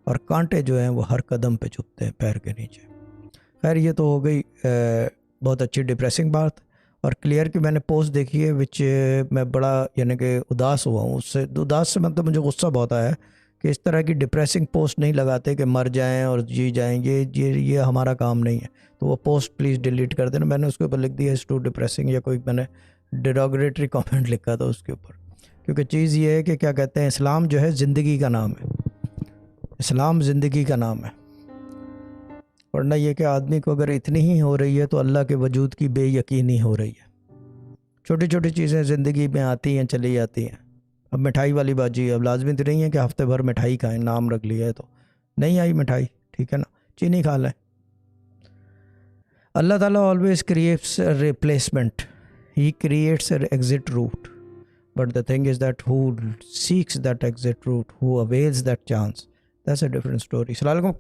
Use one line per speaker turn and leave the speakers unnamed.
اور کانٹے جو ہیں وہ ہر قدم پہ چبھتے ہیں پیر کے نیچے. خیر یہ تو ہو گئی بہت اچھی ڈپریسنگ بات. اور کلیئر کی میں نے پوسٹ دیکھی ہے وچ میں بڑا یعنی کہ اداس ہوا ہوں. اس سے اداس سے مطلب مجھے غصہ بہت آیا کہ اس طرح کی ڈپریسنگ پوسٹ نہیں لگاتے کہ مر جائیں اور جی جائیں. یہ ہمارا کام نہیں ہے. تو وہ پوسٹ پلیز ڈیلیٹ کر دینا. میں نے اس کے اوپر لکھ دیا اس ٹو ڈپریسنگ, یا کوئی میں نے ڈیروگریٹری کامنٹ لکھا تھا اس کے اوپر. کیونکہ چیز یہ ہے کہ کیا کہتے ہیں, اسلام جو ہے زندگی کا نام ہے. اسلام زندگی کا نام ہے. ورنہ یہ کہ آدمی کو اگر اتنی ہی ہو رہی ہے تو اللہ کے وجود کی بے یقینی ہو رہی ہے. چھوٹی چھوٹی چیزیں زندگی میں آتی ہیں چلی جاتی ہیں. اب مٹھائی والی باجی اب لازمی تو نہیں ہے کہ ہفتے بھر مٹھائی کھائیں, نام رکھ لیا ہے تو نہیں آئی مٹھائی, ٹھیک ہے نا, چینی کھا لیں. اللہ تعالیٰ always creates a replacement. He creates an exit route. But the thing is that who seeks that exit route, who avails that chance, that's a different story. السلام علیکم.